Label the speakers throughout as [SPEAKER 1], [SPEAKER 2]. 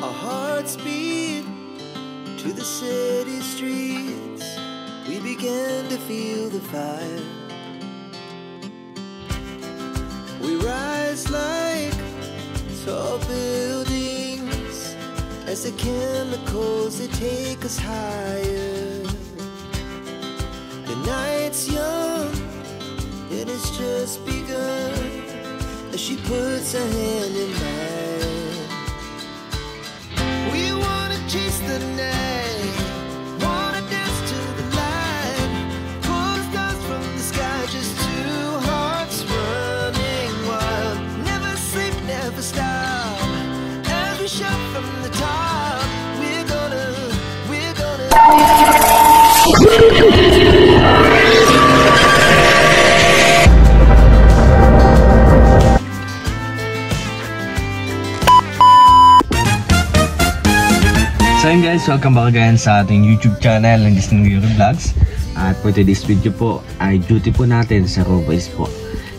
[SPEAKER 1] Our hearts beat to the city streets. We began to feel the fire. We rise like tall buildings as the chemicals, they take us higher. The night's young, it has just begun, as she puts her hand in mine. We wanna chase the night, wanna dance to the light, pull the stars from the sky, just two hearts running wild. Never sleep, never stop, as we shout from the top. We're gonna
[SPEAKER 2] So yun guys, welcome back again sa ating YouTube channel ng Disney New Year Vlogs. At for today's video po ay duty po natin sa Roboys po.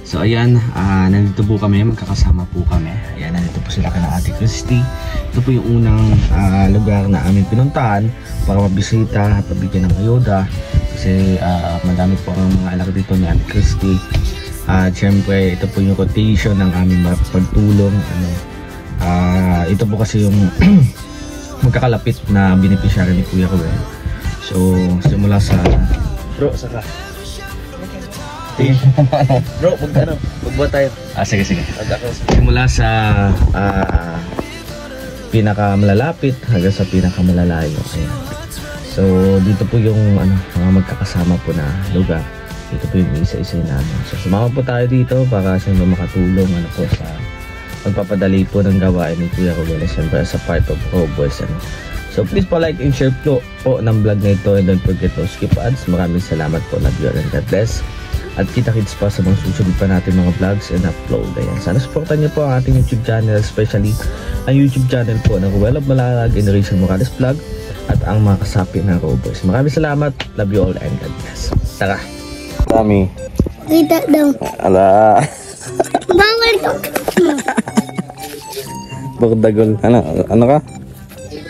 [SPEAKER 2] So ayan, nandito po kami, magkakasama po kami. Ayan, nandito po sila kana Ate Christy. Ito po yung unang lugar na aming pinuntahan para mabisita at pabigyan ng ayuda. Kasi madami po ang mga anak dito ni Ate Christy. At syempre, ito po yung rotation ng aming pagtulong. Ito po kasi yung magkakalapit na beneficiary ni Kuya Ruel. So, simula sa bro, saka bro, magbuhat tayo. Sige. Simula sa pinakamalalapit hanggang sa pinakamalalayo. Ayan. So, dito po yung mga magkakasama po na lugar. Dito po yung isa-isa namin. So, sumama po tayo dito para siyempre makatulong po sa magpapadali po ng gawain ni Kuya Ruel, siyempre sa part of Roboys. So please po like and share po ng vlog na ito, and don't forget to skip ads. Maraming salamat po na viewer, and God bless. At kita-kits pa sa mga susunod pa natin mga vlogs and upload. Ayan. Sana supportan niyo po ang ating YouTube channel, especially ang YouTube channel po ng Ruel of Malalag and Rachel Morales Vlog at ang mga kasapi ng Roboys. Maraming salamat. Love you all and God bless. Tara. Dami.
[SPEAKER 3] Kita daw.
[SPEAKER 2] Ala.
[SPEAKER 3] Bawal to.
[SPEAKER 2] Bordagol. Ano ka?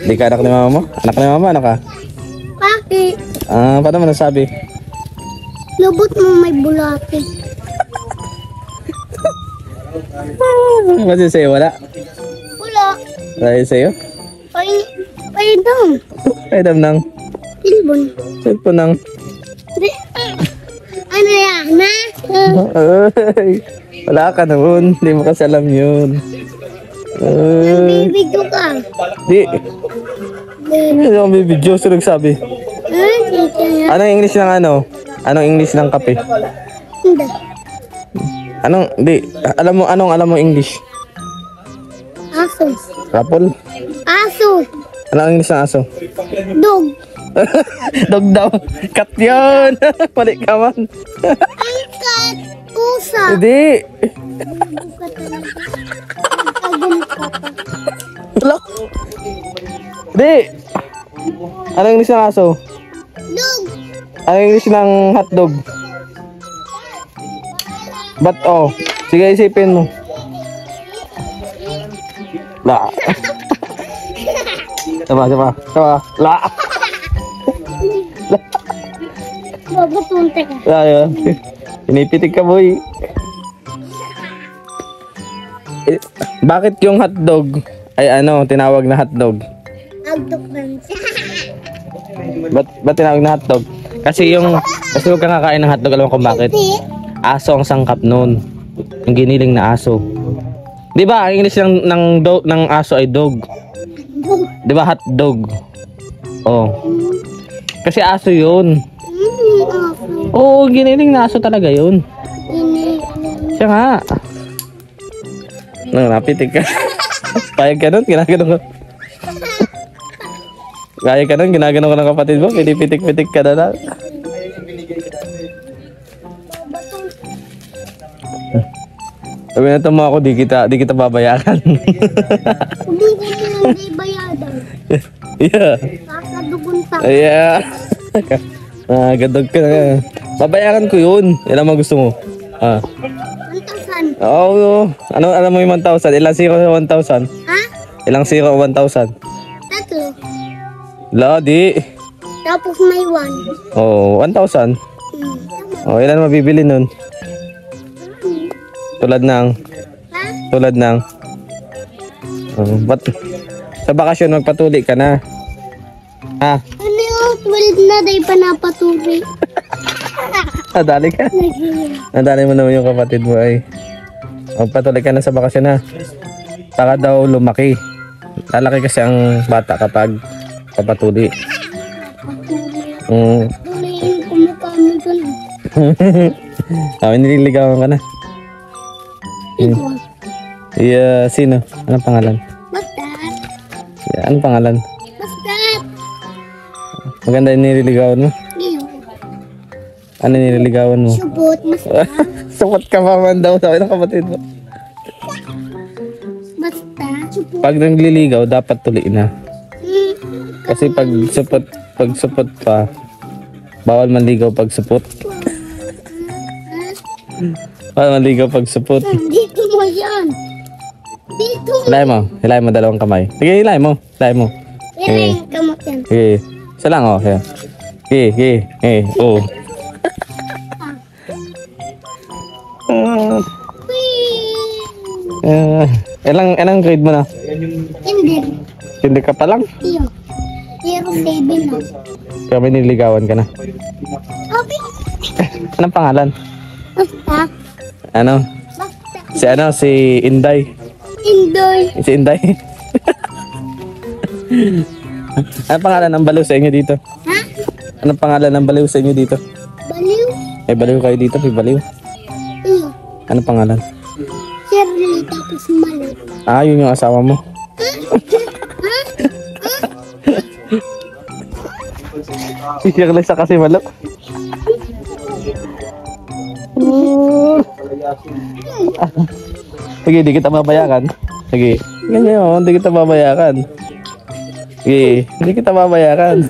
[SPEAKER 2] Di ka anak ni mama mo? Anak ni mama, ano ka?
[SPEAKER 3] Bakit?
[SPEAKER 2] Paano mo nasabi?
[SPEAKER 3] Lubot mo may bulate.
[SPEAKER 2] Kasi sa'yo wala?
[SPEAKER 3] Wala.
[SPEAKER 2] Dahil sa'yo?
[SPEAKER 3] Paidam.
[SPEAKER 2] Paidam ng?
[SPEAKER 3] Silbon.
[SPEAKER 2] Silpo ng?
[SPEAKER 3] Ano yan, ha?
[SPEAKER 2] Ay, wala ka naman. Hindi mo kasi alam yun.
[SPEAKER 3] Nagbibidyo ka.
[SPEAKER 2] Di. Hindi ako bibidyo. Sino nagsabi? Anong English ng ano? Anong English ng kape?
[SPEAKER 3] Hindi.
[SPEAKER 2] Di. Alam mo English?
[SPEAKER 3] Aso.
[SPEAKER 2] Apple?
[SPEAKER 3] Aso.
[SPEAKER 2] Anong English ng aso?
[SPEAKER 3] Dog.
[SPEAKER 2] Dog daw. Cat yun. Mali ka man.
[SPEAKER 3] Ang cat. Pusa.
[SPEAKER 2] Hindi. Wala. Hindi. Anong English ng aso?
[SPEAKER 3] Dog.
[SPEAKER 2] Anong English ng hotdog? Ba't oh? Sige, isipin mo. La. Sama. La.
[SPEAKER 3] Babatunte ka.
[SPEAKER 2] Ayo. Pinipitik ka, boy. Bakit yung hotdog ay tinawag na hotdog?
[SPEAKER 3] Agdok lang.
[SPEAKER 2] Ba't tinawag na hotdog? Kasi huwag kang kakain ng hotdog, alam mo kung bakit? Aso ang sangkap nun. Yung giniling na aso. Di ba, ang English ng aso ay dog. Di ba, hotdog? Oh. Kasi aso yun. Oo, giniling na aso talaga yun. Siya nga. Napitik ka. Payag ka nun, ginaganon ka. Kaya ka nun, ginaganon ka ng kapatid mo. Pinipitik-pitik ka na lang. Sabi na ito mo ako, di kita babayaran.
[SPEAKER 3] Hindi ko hindi bayadan.
[SPEAKER 2] Yeah.
[SPEAKER 3] Kakadugon pa.
[SPEAKER 2] Yeah. Gadog ka na. Babayaran ko yun. Ilan mo gusto mo?
[SPEAKER 3] 1,000.
[SPEAKER 2] Oo. Alam mo yung 1,000? Ilan zero sa 1,000?
[SPEAKER 3] Ha?
[SPEAKER 2] Ilang 0 o 1,000?
[SPEAKER 3] Tatlo.
[SPEAKER 2] Lodi.
[SPEAKER 3] Tapos may 1.
[SPEAKER 2] Oh, 1,000. Oh, ilan mabibili nun? Tulad ng...
[SPEAKER 3] Ha?
[SPEAKER 2] Tulad ng... Ba't... Sa bakasyon, magpatuli ka na. Ha?
[SPEAKER 3] Ano yun? 12 na day pa napaturi.
[SPEAKER 2] Nadali ka? Nadali mo naman yung kapatid mo ay. Magpatuloy ka na sa bakasyon ha. Saka daw lumaki. Lalaki kasi ang bata kapag papatuli.
[SPEAKER 3] Tuliin ko mukha mo dun.
[SPEAKER 2] Nililigawan ka na.
[SPEAKER 3] Ikaw.
[SPEAKER 2] Sino? Anong pangalan?
[SPEAKER 3] Basta.
[SPEAKER 2] Anong pangalan?
[SPEAKER 3] Basta.
[SPEAKER 2] Maganda yung nililigawan mo.
[SPEAKER 3] Iyo.
[SPEAKER 2] Ano nililigawan mo?
[SPEAKER 3] Subot. Basta.
[SPEAKER 2] Sapat ka pa man daw sabi ng kapatid mo.
[SPEAKER 3] Basta. Subot.
[SPEAKER 2] Pag nagliligaw, dapat tuliin na. Kasi pag supot pa, bawal manligaw pag supot. Bawal manligaw pag supot.
[SPEAKER 3] Dito mo yan. Dito mo.
[SPEAKER 2] Hilay mo dalawang kamay. Sige, hilay mo.
[SPEAKER 3] Yan ang kamot yan.
[SPEAKER 2] Sige. Isa lang, oh. Sige. Oh. Ilang grade mo na?
[SPEAKER 3] Hindi.
[SPEAKER 2] Hindi ka pa lang?
[SPEAKER 3] Iyo. Zero 7 na.
[SPEAKER 2] Kami nililigawan ka na.
[SPEAKER 3] Okay.
[SPEAKER 2] Anong pangalan?
[SPEAKER 3] Basta.
[SPEAKER 2] Ano?
[SPEAKER 3] Basta.
[SPEAKER 2] Si Inday.
[SPEAKER 3] Indoy.
[SPEAKER 2] Si Inday. Anong pangalan ng baliw sa inyo dito?
[SPEAKER 3] Ha?
[SPEAKER 2] Anong pangalan ng baliw sa inyo dito?
[SPEAKER 3] Baliw.
[SPEAKER 2] May baliw kayo dito, may baliw.
[SPEAKER 3] Iyo.
[SPEAKER 2] Anong pangalan?
[SPEAKER 3] Shirley tapos mali.
[SPEAKER 2] Yun yung asawa mo. Shirley sa kasi malo. Sige, di kita babayaran. Sige. Ganyan o, di kita babayaran. Sige, di kita babayaran.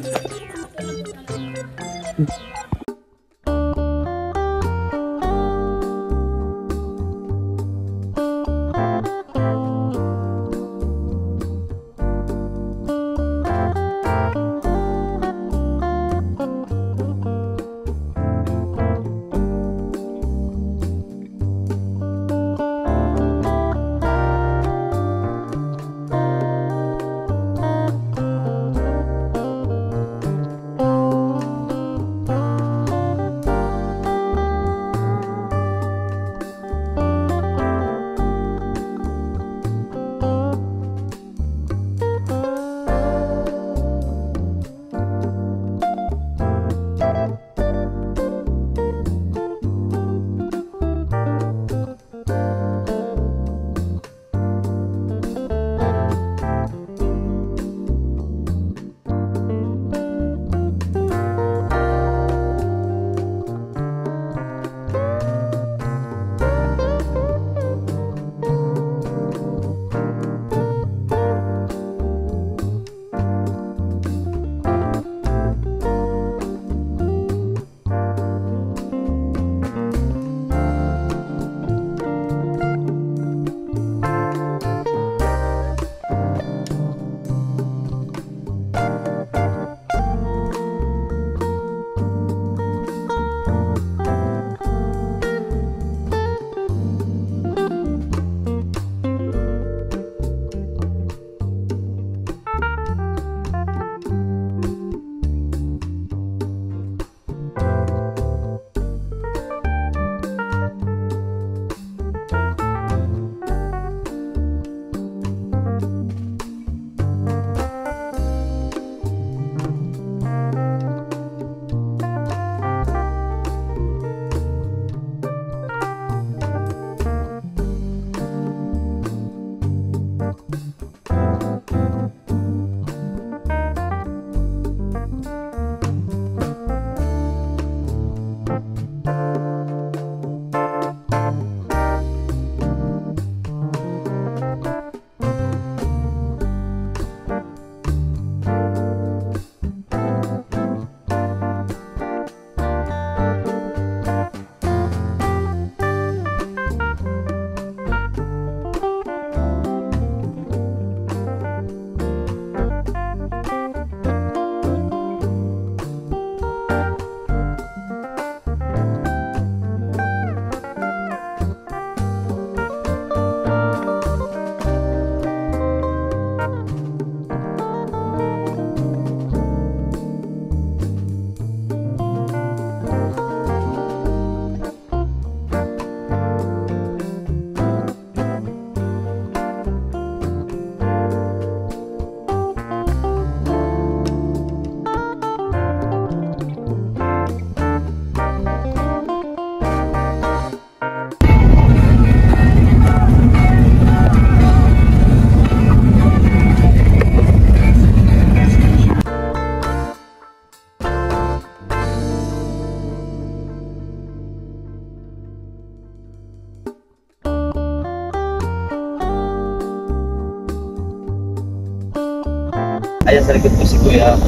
[SPEAKER 2] Ayan sa likod ko si Kuya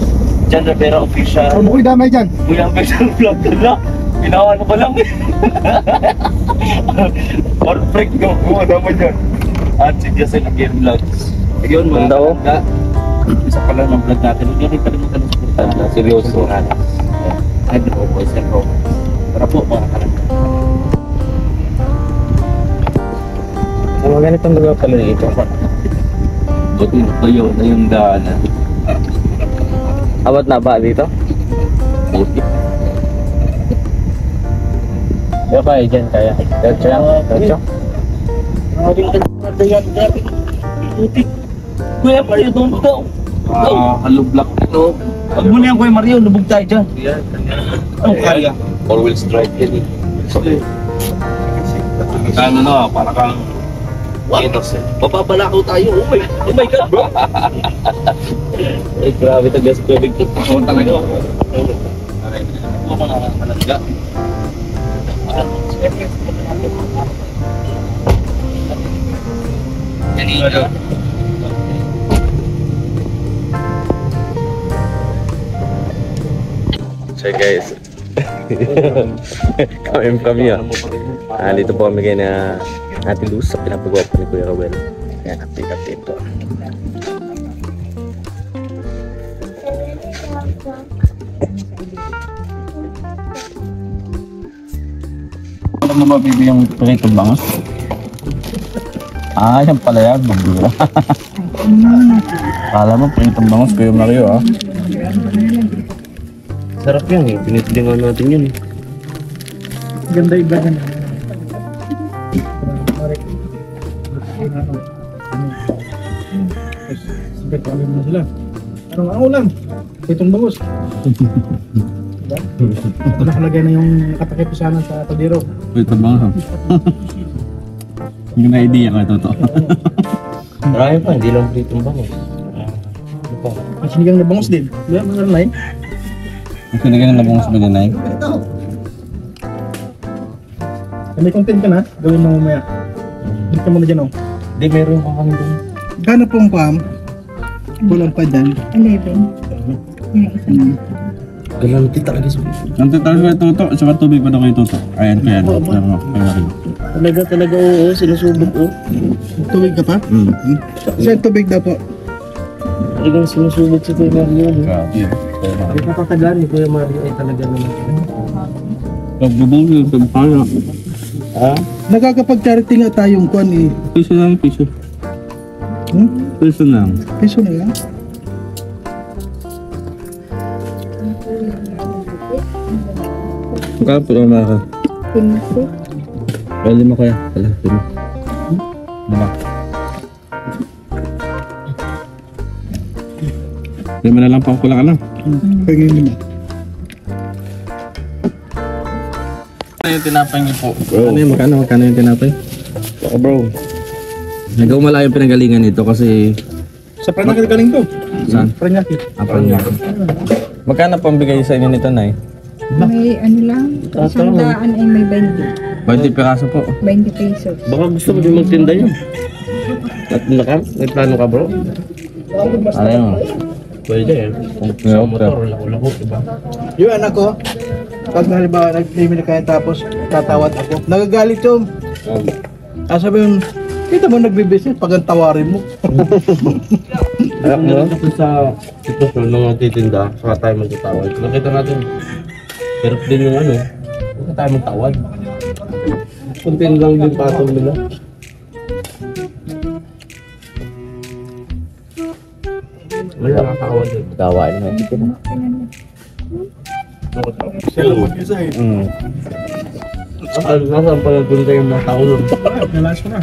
[SPEAKER 2] John Rivera Official.
[SPEAKER 4] Ano ko'y damay dyan?
[SPEAKER 2] Kuya Official Vlog ka na. Ginawa ko lang eh. Perfect ko. Kumada mo dyan. At si Jason Again Vlogs. Yun mga kalangga. Isa pala ng vlog natin. Huwag niyo rin kalimutan ng supportahan. Seryoso natin. Ay, di po boys and romance. Para po mga kalangga. Mga ganitong lugar pala dito. Buti na yun na yung daanan. Abot na ba dito? Buti. Kaya pa dyan kaya. Diretso yan. Diretso. Maraming kanina yan. Grabe. Buti. Kuya Mario, doon daw. Halublak ito. Pag muna yan Kuya Mario, lubog tayo dyan. Anong kaya? Four-wheel drive yan eh. Ano na, para kang innocent. Mapabalakaw tayo. Oh my God, bro. Ay, grabe ito. Gas ko. Oo, talaga. Oo, mga kalangga. Kanina. So guys, kami dito po kami kayo na Ate Luz sa pinapagawa po ni Kuya Rowel. Ayan, update po. Ano mo ba bibi yung pritong bangos? Ah, yan pala yan, magbira. Kala mo pritong bangos Kuya Mario ah. Sarap yan eh, pinitilingan natin yun eh.
[SPEAKER 4] Ganda iba na. Sabi ko na sila. Anong ulam? Itong bangus. Nakalagay na yung katakipisanan sa Tadiro.
[SPEAKER 2] Pritong bangos. Hindi na idea ko ito to. Marami pa, hindi lang pritong bangos. Ano pa?
[SPEAKER 4] May sinigang na bangus din. Diba? Mga lalay.
[SPEAKER 2] Mas nilagyan ng labong sa binanay.
[SPEAKER 4] May content ka na, gawin mo mamaya. Hindi ka muna dyan, oh.
[SPEAKER 2] Hindi, meron pa kami doon.
[SPEAKER 4] Gano pong pam? Kulang pa dyan.
[SPEAKER 5] 11.
[SPEAKER 2] Galanti talaga sa
[SPEAKER 6] Nanti tayo kayo tuto, saka tubig pa daw kayo tuto. Ayan kaya no,
[SPEAKER 2] Talaga oo, sinusubok oh.
[SPEAKER 4] Tubig ka pa? Saan tubig daw po?
[SPEAKER 2] Talagang sinusubok si Kuya Mario.
[SPEAKER 6] Grabe.
[SPEAKER 2] Hindi kapatagan ni Kuya Mario ay talaga naman.
[SPEAKER 6] Pagbubong yung kampanya.
[SPEAKER 2] Ha?
[SPEAKER 4] Nakakapag-charity nga tayong kwan eh.
[SPEAKER 6] Piso lang, piso. Piso lang.
[SPEAKER 4] Piso na lang.
[SPEAKER 6] Kapit o maka.
[SPEAKER 5] Pinsi.
[SPEAKER 6] Pwede mo kaya. Pala, pwede mo. Mama. Hindi mo na lang pang kulang ka lang.
[SPEAKER 4] Pagin mo na.
[SPEAKER 6] Ano yung tinapay niyo po? Ano yung magkano yung tinapay?
[SPEAKER 2] Bro.
[SPEAKER 6] Nagaw malayo yung pinagalingan nito kasi...
[SPEAKER 4] Sa Paranaque galing to.
[SPEAKER 6] Saan?
[SPEAKER 4] Paranaque.
[SPEAKER 6] Apal niya. Magkano pambigay sa inyo nito, Nay?
[SPEAKER 5] May ano lang, isang daan ay may 20.
[SPEAKER 6] 20 piraso po.
[SPEAKER 5] 20 pesos.
[SPEAKER 2] Baka gusto mo din magtinda yun. At may plano ka bro?
[SPEAKER 6] Ano?
[SPEAKER 2] Pwede eh. Sa motor, lako-lako, diba?
[SPEAKER 4] Yung anak ko, pag halimbawa nag-limit kayo tapos tatawad ako, nagagalit yung. Sabi yung, kita mo nagbibusiness pag ang tawarin mo.
[SPEAKER 2] Alam mo, kasi sa sitwasyon ng mga titinda, saka tayo magtatawad. Nakita natin, hirap din yung ano, saka tayo magtawad. Kuntin lang din patong nila. May nakakawad din.
[SPEAKER 6] Gawain naman.
[SPEAKER 4] Sila mag-isa eh.
[SPEAKER 2] Nasaan pa nagpunta yung mga tao nun?
[SPEAKER 4] Nalas ko na.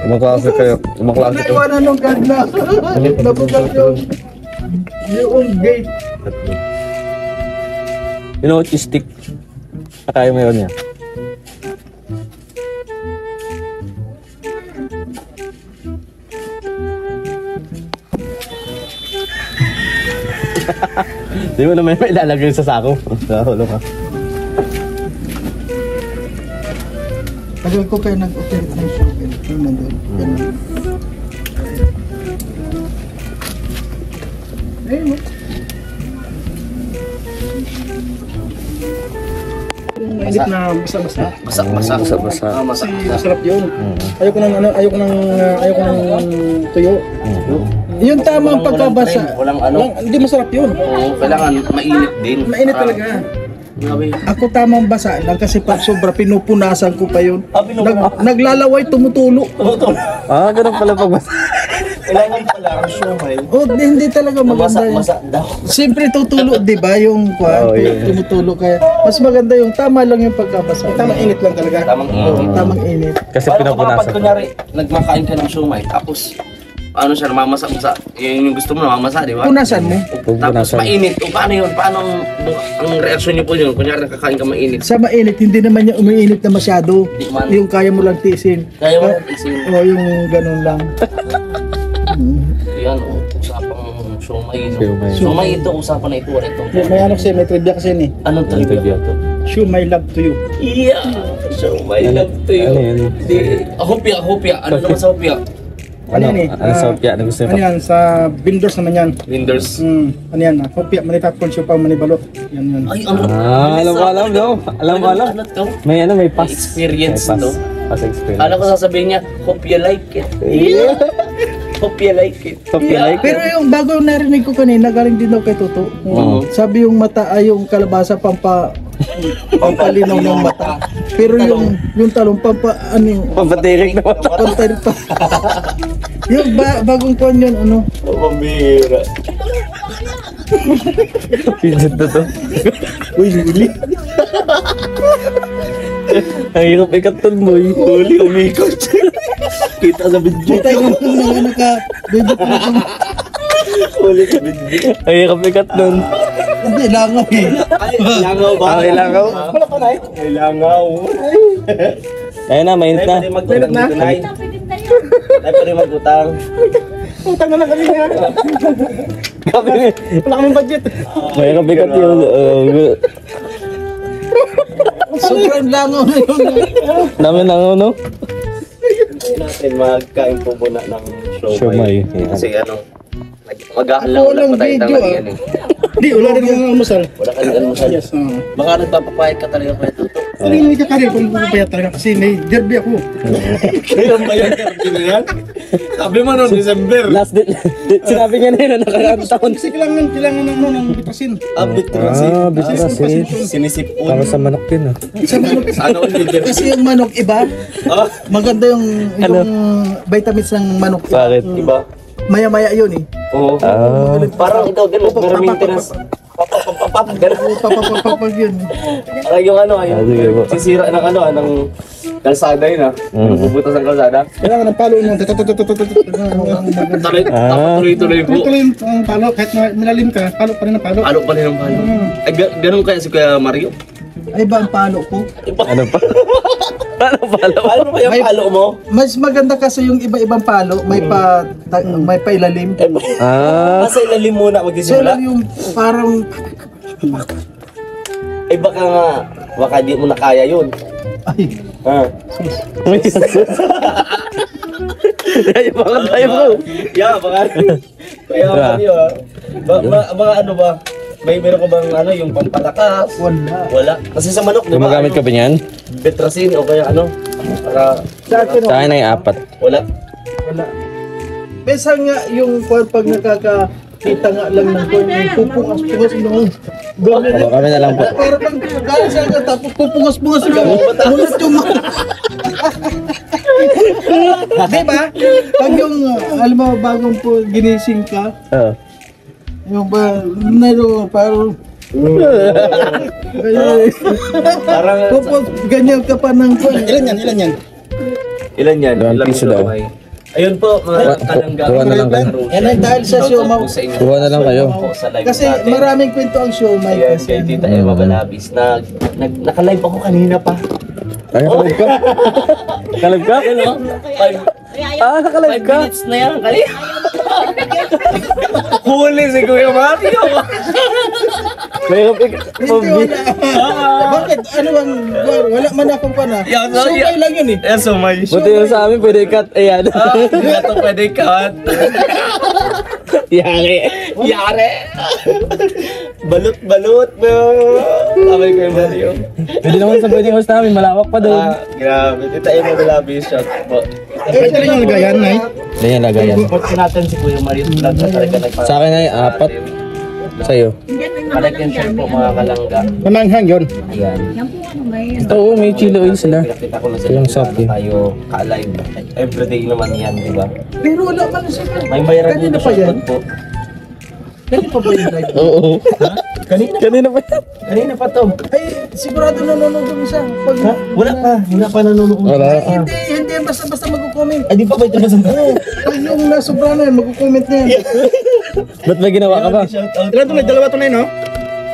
[SPEAKER 6] Umaklase kayo. Umaklase kayo.
[SPEAKER 4] Naiwanan nung ganda. Nabugal yung gate.
[SPEAKER 6] You know, cheese stick. Kaya mo yun niya. Di mo naman may ilalagay sa sako. Nakahulo ka.
[SPEAKER 4] Tagal ko kayo nag-operate ng shopping. Yung nandun. mainit na basa-basa.
[SPEAKER 6] Basa-basa.
[SPEAKER 4] Kasi masarap yun. Ayoko ng tuyo. Yung tamang pagkabasa. Hindi masarap yun.
[SPEAKER 2] Oo, kailangan mainit din.
[SPEAKER 4] Mainit talaga.
[SPEAKER 2] Grabe.
[SPEAKER 4] Ako tamang basa lang kasi pag sobra pinupunasan ko pa yun. Naglalaway, tumutulo.
[SPEAKER 6] Ganun pala pagbasa.
[SPEAKER 2] Kailangan pala ang siomay.
[SPEAKER 4] Oh, hindi talaga maganda yun.
[SPEAKER 2] Masak daw.
[SPEAKER 4] Siyempre tutulo, di ba? Yung tumutulo kaya. Mas maganda yung tama lang yung pagkabasa. Tamang init lang talaga.
[SPEAKER 2] Tamang init.
[SPEAKER 4] Tamang init.
[SPEAKER 6] Kasi
[SPEAKER 2] Paano kapag
[SPEAKER 6] pinapunasan.
[SPEAKER 2] kunyari, nagmakain ka ng siomay, tapos ano siya, namamasa-masa. Yung gusto mo namamasa, di ba?
[SPEAKER 4] Punasan mo.
[SPEAKER 2] Tapos mainit. O paano yun? Paano ang reaksyon niyo po yun? Kunyari nakakain ka mainit.
[SPEAKER 4] Sa mainit, hindi naman niya umiinit na masyado.
[SPEAKER 2] Di man.
[SPEAKER 4] Yung kaya mo lang tiisin.
[SPEAKER 2] Kaya mo isin.
[SPEAKER 4] O yung ganun lang.
[SPEAKER 2] Yan, usapang siomay.
[SPEAKER 6] Siomay.
[SPEAKER 2] Siomay ito, usapan na ito.
[SPEAKER 4] May ano kasi, may trivia kasi ni.
[SPEAKER 2] Anong trivia to?
[SPEAKER 4] Show my love to you.
[SPEAKER 2] Yeah! Siomay love to you.
[SPEAKER 6] Ano yan?
[SPEAKER 2] Hopya. Ano naman sa hopya?
[SPEAKER 4] Ano yan eh?
[SPEAKER 6] Ano sa opya? Ano gusto
[SPEAKER 4] Ano
[SPEAKER 6] niyo?
[SPEAKER 4] yan? Sa Binders naman yan.
[SPEAKER 2] Linders.
[SPEAKER 4] Ano yan? Hopya, manitapon siya pa manibalot. Yan yun.
[SPEAKER 2] Ay, ano?
[SPEAKER 6] Alam no? Alam.
[SPEAKER 2] Ano to?
[SPEAKER 6] May may pass.
[SPEAKER 2] Experience
[SPEAKER 6] May pass.
[SPEAKER 2] to.
[SPEAKER 6] Pass experience.
[SPEAKER 2] Alam ko sasabihin niya, hope you like it. Yeah! Hope you like it.
[SPEAKER 6] Hope you like
[SPEAKER 4] Pero yung bago narinig ko kanina, galing din daw kay Toto. Sabi yung mata ay yung kalabasa pampalinaw ng mata. Pero yung talong ano yung
[SPEAKER 6] Pampatirik na mata.
[SPEAKER 4] pampalit pa. Yung bagong kuwan yun, ano?
[SPEAKER 2] Pambira.
[SPEAKER 6] Pidget na to. Uy, huli. Ang hirap ikatun mo. Huli, umikot. Kita sa video.
[SPEAKER 4] Kita yung ano ka, baby ko na kang,
[SPEAKER 6] Huli sa video. Ang hirap ikatun.
[SPEAKER 4] hindi, langaw eh.
[SPEAKER 2] Langaw ba?
[SPEAKER 6] Ang ilangaw.
[SPEAKER 2] Wala pa na eh. May langaw.
[SPEAKER 6] Ayun na, mainit na.
[SPEAKER 2] Pwede magutang dito na eh. Pwede magutang.
[SPEAKER 4] Utang na lang kami nga. Wala kaming budget.
[SPEAKER 6] May hirap ikat yun.
[SPEAKER 4] Sobrang langaw na yun.
[SPEAKER 6] Namin lang no?
[SPEAKER 2] Natin magkain po muna ng
[SPEAKER 6] Siomay.
[SPEAKER 2] siomay. Kasi ano, mag-aalang pa tayo tanghalian eh.
[SPEAKER 4] Hindi, wala rin kang almusal.
[SPEAKER 2] Wala ka rin almusal.
[SPEAKER 4] Yes,
[SPEAKER 2] Baka nagpapapayat ka talaga kaya Toto.
[SPEAKER 4] Hindi mo ikakarin kung pupapayat talaga kasi may derby ako.
[SPEAKER 2] Kailan ba yan? Sabi mo noong December.
[SPEAKER 6] Last date. Sinabi niya na yun, nakaraang taon.
[SPEAKER 4] Kasi kailangan ng bitasin.
[SPEAKER 6] Bitrasin.
[SPEAKER 2] Sinisipon.
[SPEAKER 6] Para sa manok yun ah.
[SPEAKER 4] Sa manok.
[SPEAKER 2] Sana ulit.
[SPEAKER 4] Kasi yung manok iba, maganda yung vitamins ng manok.
[SPEAKER 6] Bakit?
[SPEAKER 2] Diba?
[SPEAKER 4] Maya-maya yun eh.
[SPEAKER 2] Oo. Parang ikaw din, mag-maintenance.
[SPEAKER 4] Papapapapag yun.
[SPEAKER 2] Parang yung ano,
[SPEAKER 6] sige po.
[SPEAKER 2] yung sisira ng ano, ng kalsada yun ah. Bubutas ng kalsada.
[SPEAKER 4] Kailangan ng palo nun.
[SPEAKER 2] Tuloy-tuloy po.
[SPEAKER 4] Tuloy ang palo, kahit malalim ka, palo pa rin ang palo.
[SPEAKER 2] Palo pa rin ang palo. Ay, ganun kaya si Kuya Mario?
[SPEAKER 4] Ay ba ang palo ko?
[SPEAKER 6] Ano pa?
[SPEAKER 2] Paano ba yung palo mo?
[SPEAKER 4] Mas maganda kasi yung iba-ibang palo, may pailalim.
[SPEAKER 2] Sa ilalim muna
[SPEAKER 4] So
[SPEAKER 2] magsisimula?
[SPEAKER 4] lang yung parang,
[SPEAKER 2] Ay baka di mo na kaya yun.
[SPEAKER 4] ay,
[SPEAKER 2] Ha?
[SPEAKER 6] Baka tayo bro.
[SPEAKER 2] Yeah, baka. Kaya Mario ah. Baka ano ba? Meron ko bang ano, yung pampalakas? Wala. Kasi sa manok, di ba?
[SPEAKER 6] Gumagamit ka ba niyan?
[SPEAKER 2] Betrasin o kaya ano? Para
[SPEAKER 4] sa akin,
[SPEAKER 6] Sa akin ay 4.
[SPEAKER 2] wala.
[SPEAKER 4] wala. Minsan nga yung pag nakakakita nga lang ng coin, yung pupungas-pungas nung gawin.
[SPEAKER 6] Kami na lang po.
[SPEAKER 4] Pero pag galing siya nga, tapos pupungas-pungas nung mulat yung diba? Pag yung, alam mo, bagong po ginising ka, yung ba, parang
[SPEAKER 2] Parang
[SPEAKER 4] ganyan ka pa ng coin. Ilan yan?
[SPEAKER 2] ilan yan?
[SPEAKER 6] Dalawang
[SPEAKER 2] Ilang
[SPEAKER 6] piso daw.
[SPEAKER 2] kamay? Ayun po, mga kalangga.
[SPEAKER 6] Kuha na lang kayo.
[SPEAKER 4] Yan ay dahil sa siomay.
[SPEAKER 6] Kuha na lang kayo.
[SPEAKER 4] Kasi maraming kwento ang siomay.
[SPEAKER 2] Ayan,
[SPEAKER 4] Kasi
[SPEAKER 2] kay Tita Eva Balabis. Naka-live ako kanina pa.
[SPEAKER 6] Ay, nakalib ka? Nakalib ka?
[SPEAKER 2] Ano?
[SPEAKER 6] Nakalib
[SPEAKER 2] 5
[SPEAKER 6] ka?
[SPEAKER 2] minutes na yan. Kanina. Huli si Kuya Mario.
[SPEAKER 6] Mayroon ka
[SPEAKER 4] Hindi, wala. Bakit? Ano bang, wala man akong pana. Sumay lang yun eh.
[SPEAKER 6] Yes, so may
[SPEAKER 2] Buti yung sa amin, pwede cut. Ayan.
[SPEAKER 6] Hindi na to pwede cut.
[SPEAKER 2] Yari.
[SPEAKER 6] Yare! Balot-balot mo! Kamay ko yung Mario.
[SPEAKER 2] Pwede naman sa pwedeng host namin, malawak pa doon.
[SPEAKER 6] Grabe. Tita Emma de la Bishop po.
[SPEAKER 4] Pwede rin yung lagayan, Nay.
[SPEAKER 2] Ganyan lagayan.
[SPEAKER 6] Report natin si Kuya Mario Vlog na talaga nagpa-
[SPEAKER 2] Sa akin ay 4. Sa'yo.
[SPEAKER 6] Palagyan siya po mga kalangga.
[SPEAKER 4] Mananghang yun.
[SPEAKER 6] Ayan.
[SPEAKER 5] Yan po ano ba yan?
[SPEAKER 2] Ito, may chili oil sila.
[SPEAKER 6] Pinakita ko na
[SPEAKER 2] Ito yung soft drink.
[SPEAKER 6] tayo ka-alive. Everyday naman yan, di ba?
[SPEAKER 4] Pero wala man siya.
[SPEAKER 6] May bayaran
[SPEAKER 4] Kanina
[SPEAKER 6] dito
[SPEAKER 4] pa
[SPEAKER 6] sa
[SPEAKER 4] yan.
[SPEAKER 6] po.
[SPEAKER 4] Kanina pa ba yung live?
[SPEAKER 2] Oo.
[SPEAKER 6] Kanina?
[SPEAKER 2] Kanina pa yan.
[SPEAKER 6] Kanina pa to.
[SPEAKER 4] Ay, sigurado nanonood yung isa. Pag,
[SPEAKER 6] Ha? Wala pa. Wala pa nanonood.
[SPEAKER 2] Wala.
[SPEAKER 4] Hindi yan basta magko-comment.
[SPEAKER 6] Ay, di pa ba ito nasa
[SPEAKER 4] Oo, pag yung nasobra na yan, magko-comment na yan.
[SPEAKER 2] Ba't may ginawa ka ba?
[SPEAKER 6] Shoutout.
[SPEAKER 4] Ilan tunay? Dalawa tunay, no?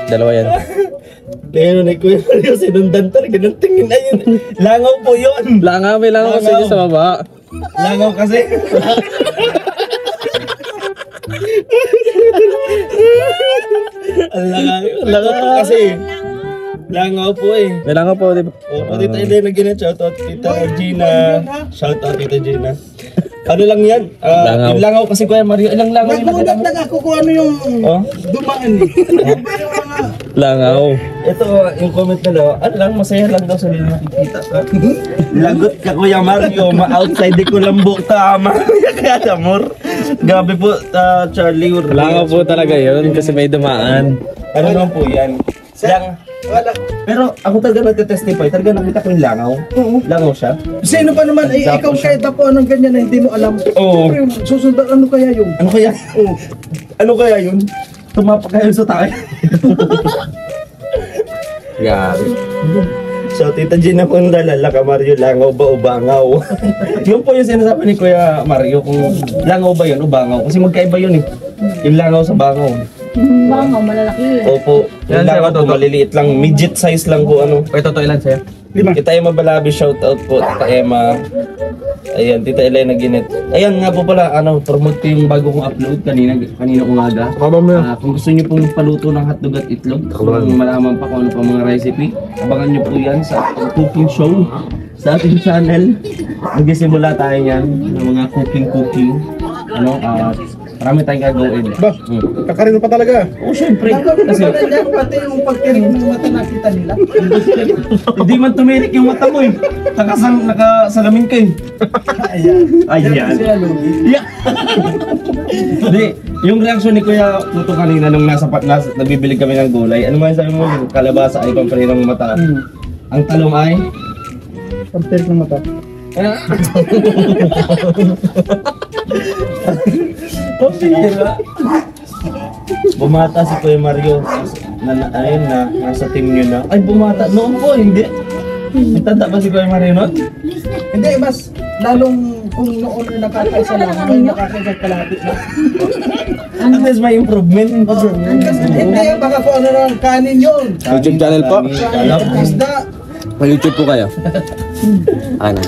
[SPEAKER 2] Dalawa yan.
[SPEAKER 6] Tingnan na Kuya Mario, sinundan talaga ng tingin. Ayun, langaw po yun.
[SPEAKER 2] May langaw kasi dyan sa baba.
[SPEAKER 6] Langaw kasi. Ang langaw po kasi. Langaw po eh.
[SPEAKER 2] May langaw po, di ba?
[SPEAKER 6] O, Tita Eden, naging shoutout. Tita Gina. Shoutout, Tita Gina. Ano lang yan?
[SPEAKER 2] Langaw.
[SPEAKER 6] Yung langaw kasi Kuya Mario. Ilang langaw yung
[SPEAKER 4] Nagulat
[SPEAKER 6] nagalaw?
[SPEAKER 4] na ako kung ano yung
[SPEAKER 6] Oh?
[SPEAKER 4] dumaan eh.
[SPEAKER 2] Langaw.
[SPEAKER 6] Ito, yung comment na daw, ano lang, masaya lang daw sa nila nakikita. Lagot ka Kuya Mario, ma-outside di ko lambok tama. Kaya amor. Gabi po, Charlie.
[SPEAKER 2] Langaw po talaga yun kasi may dumaan.
[SPEAKER 6] Ano naman po yan?
[SPEAKER 4] Wala.
[SPEAKER 6] Pero ako talaga nagtitestify, talaga nakita ko yung langaw. Langaw siya.
[SPEAKER 4] Sino pa naman, eh, ikaw kahit ako anong ganyan na hindi mo alam.
[SPEAKER 6] Oo.
[SPEAKER 4] Pero susundan, ano kaya yung?
[SPEAKER 6] Ano kaya? Ano kaya yun? Tumapak kayo sa tayo.
[SPEAKER 2] Grabe.
[SPEAKER 6] So, Tita Gina po nalala ka, Mario, langaw ba o bangaw? Yun po yung sinasabi ni Kuya Mario, kung langaw ba yun o bangaw. Kasi magkaiba yun eh. Yung langaw sa bangaw.
[SPEAKER 5] Bangaw, malalaki yun.
[SPEAKER 6] Opo, yung
[SPEAKER 2] Yan,
[SPEAKER 6] langaw
[SPEAKER 2] sir,
[SPEAKER 6] po, maliliit lang, midget size lang po ano.
[SPEAKER 2] Ito, ilan sa'yo?
[SPEAKER 6] Tita Emma Balabi, shoutout po, Tita Emma. Ayan, Tita Elena Ginet. Ayan nga po pala, promote ko yung bago kong upload kanina umaga. Kung gusto niyo pong paluto ng hotdog at itlog, kung malaman pa kung ano pa mga recipe, abangan niyo po yan sa ating cooking show sa ating channel. Magsisimula tayo yan ng mga cooking. Marami tayong gagawin.
[SPEAKER 4] Ba, kakarino pa talaga.
[SPEAKER 6] Oh, syempre.
[SPEAKER 4] Kasi
[SPEAKER 6] Kasi
[SPEAKER 4] pati yung pagtirik ng mata nakita nila.
[SPEAKER 6] hindi man tumirik yung mata mo eh. Nakasalamin ka eh. Ayan. Yeah. Hindi, yung reaction ni Kuya Tuto kanina nung nabibili kami ng gulay, ano man sabi mo, yung kalabasa ay pampalay ng mata. Ang talong ay?
[SPEAKER 4] Pagtirik ng mata.
[SPEAKER 6] Oh, bihira. Bumata si Kuya Mario. Ayun na, nasa team nyo na. Ay, bumata. Noon po, hindi. Matanda ba si Kuya Mario noon?
[SPEAKER 4] Hindi, mas lalong kung noon na nakakaisa lang, ngayon nakakaisa kalapit na.
[SPEAKER 6] At least may improvement.
[SPEAKER 4] Kasi hindi, baka kung ano lang kanin yun.
[SPEAKER 2] YouTube channel po.
[SPEAKER 4] Isda.
[SPEAKER 2] May YouTube po kayo. Ano?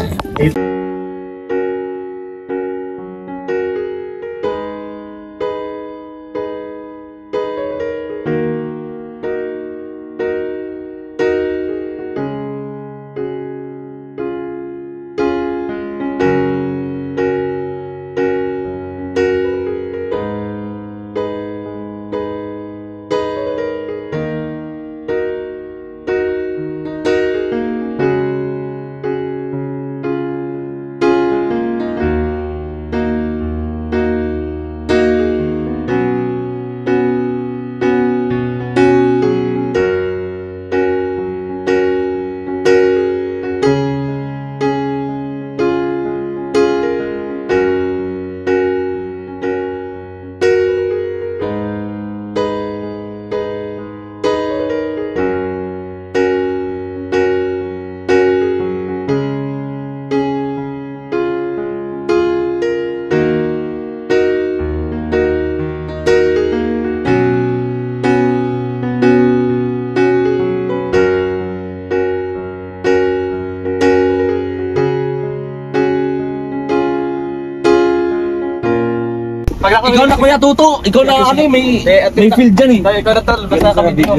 [SPEAKER 6] Ikaw na Kuya Tuto. Ikaw na ano may field dyan eh.
[SPEAKER 7] Ikaw na tol, basta kami dito.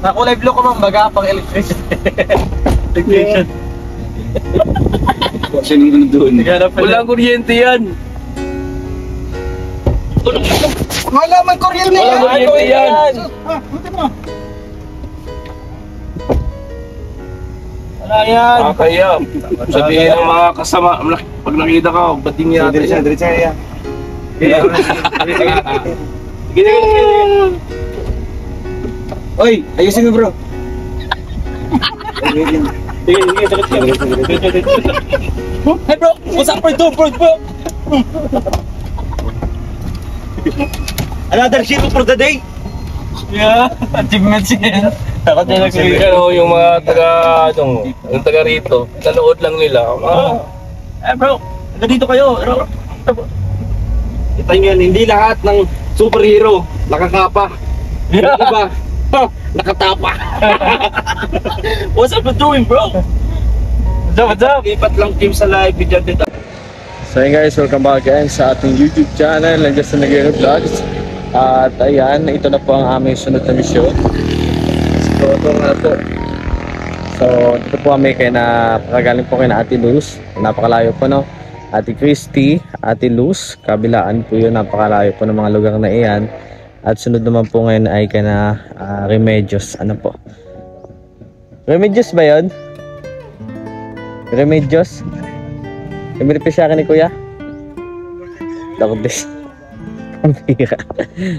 [SPEAKER 7] Nakulay blue ko ma'am, baga pang electrician. Electrician.
[SPEAKER 6] Sino doon?
[SPEAKER 7] Walang kuryente yan.
[SPEAKER 4] Wala man kuryente yan.
[SPEAKER 7] Walang kuryente yan. Wala yan.
[SPEAKER 6] Kaya, sabihin ng mga kasama, pag nakita ka, ba't di niya natin?
[SPEAKER 7] Diretso yan.
[SPEAKER 6] Oy, ayusin mo bro.
[SPEAKER 7] Hey bro, what's up bro?
[SPEAKER 6] Another zero for the day.
[SPEAKER 7] Yeah, achievements yan. Takot nila
[SPEAKER 6] Yung mga yung taga rito, nanood lang nila.
[SPEAKER 7] Eh bro, nandito kayo.
[SPEAKER 6] Kita nyo yan, hindi lahat ng superhero nakakapa. Yung iba, nakatapa.
[SPEAKER 7] What's up doing bro? What's up?
[SPEAKER 6] Lipat lang team sa live video dito.
[SPEAKER 2] So hey guys, welcome back again sa ating YouTube channel, Just Nagino Vlogs. At ayan, ito na po ang aming sunod na misyon. So ito nga po. So dito po kami kay napakagaling po kay na Ate Luz. Napakalayo po no. Ate Christy, Ate Luz, kabilaan po yun, napakalayo po ng mga lugar na iyan. At sunod naman po ngayon ay kay na Remedios. Ano po? Remedios ba yun? Remedios? Kumilipis siya ka ni Kuya? Lourdes. Pambira.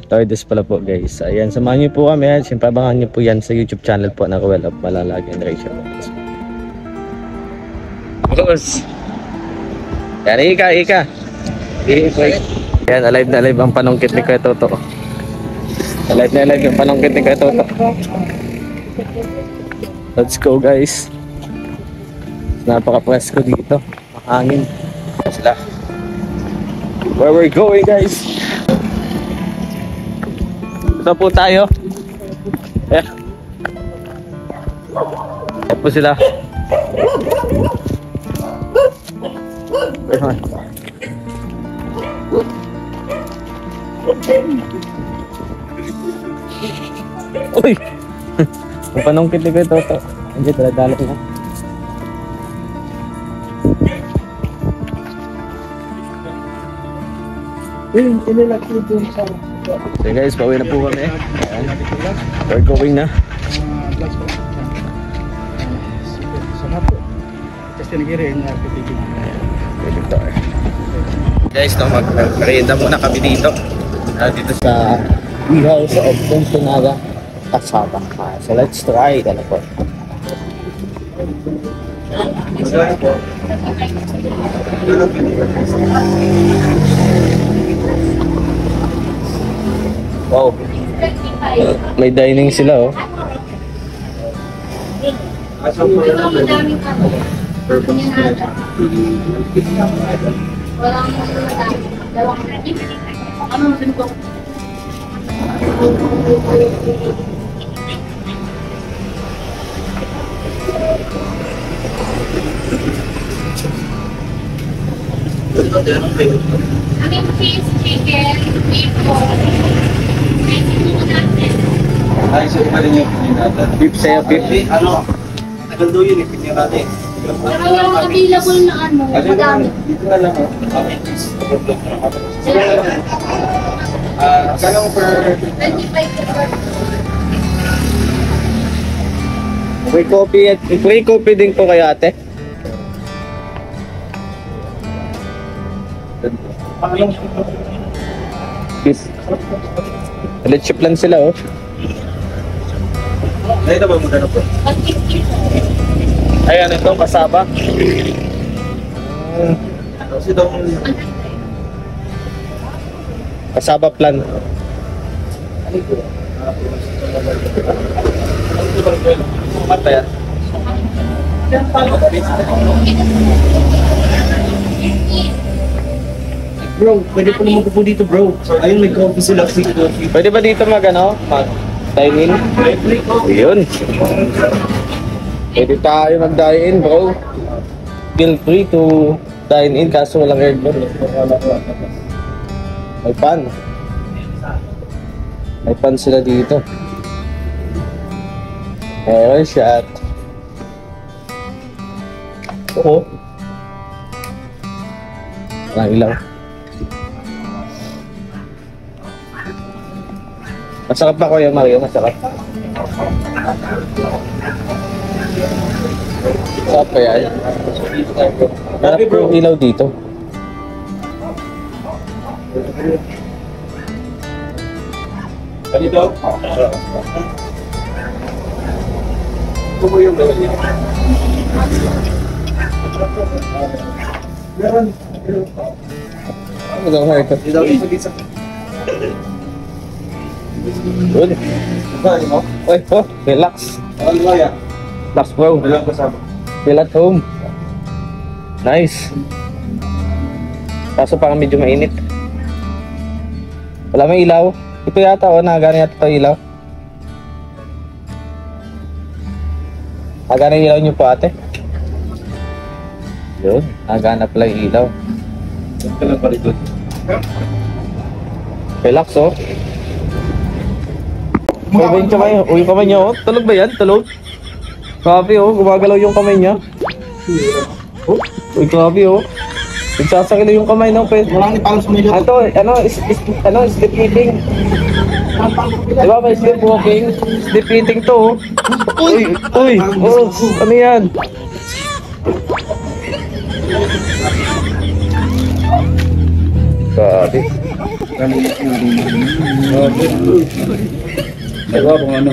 [SPEAKER 2] Lourdes pala po guys. Ayan, samahan niyo po kami. Siyempre abangan niyo po yan sa YouTube channel po na Ruel of Malalag and Rachel. Boss! Yan, Ika. Yan, alive na alive ang panungkit ni Kuya Toto. Alive na alive yung panungkit ni Kuya Toto. Let's go guys. Napaka-presko dito. Hangin sila. Where we're going guys? Ito po tayo. Yeah. Ito po sila. Uy! Ang panungkit ko ito. Hindi talaga na. So guys, pauwi na po kami. Ayan. We're going na. Guys, mag-merienda muna kami dito. Dito sa ihaw sa Obtontonaga Kasaba. So let's try. Ano po? Wow. May dining sila oh.
[SPEAKER 8] Cheese, chicken, beef bone.
[SPEAKER 7] Ay, so pa rin yung pinin natin.
[SPEAKER 2] Beef sa'yo, beef.
[SPEAKER 7] Ano? Tagal daw yun, pinin natin.
[SPEAKER 8] Pero yung available na ano, madami.
[SPEAKER 7] Dito na lang. Okay, please. Kalong per...
[SPEAKER 8] 25
[SPEAKER 2] Free coffee din po kayo ate. Beef. Let's plan sila oh.
[SPEAKER 7] Dito ba mo gano'n po?
[SPEAKER 2] Ayan ito, kasaba.
[SPEAKER 7] Kasi daw...
[SPEAKER 2] Kasaba plan.
[SPEAKER 7] Mataya. Bro, pwede po naman po dito bro. So, ayun may coffee sila. Coffee.
[SPEAKER 2] Pwede ba dito mag dine-in? Yun. Pwede tayo mag-dine-in bro. Feel free to dine-in kaso walang aircon.
[SPEAKER 6] May pan. May pan sila dito. Air shot. Oo. Walang ilaw. Masarap ba Kuya Mario? Masarap. Masarap ba yan? Hanap ko yung ilaw dito. Dito? Ito mo yung level niya. Meron. Ano daw nga ito? Dito. Good. Oy, oh, relax. Relax bro. Feel at home. Nice. Kaso parang medyo mainit. Wala may ilaw. Ito yata, nagana yata ito ilaw. Nagana yung ilaw niyo po ate. Yun, nagana pala yung ilaw. Relax oh. Uy, ba yung kamay? Uy, kamay niya oh. Tulog ba yan? Tulog? Grabe oh, gumagalaw yung kamay niya. Uy, grabe oh. Nagsasakilo yung kamay no, pwede.
[SPEAKER 4] Walang ipang sumilyo.
[SPEAKER 6] Ano, sleep eating. Diba may sleep walking? Sleep eating to oh. Uy, oh, ano yan? Grabe. Diba kung ano?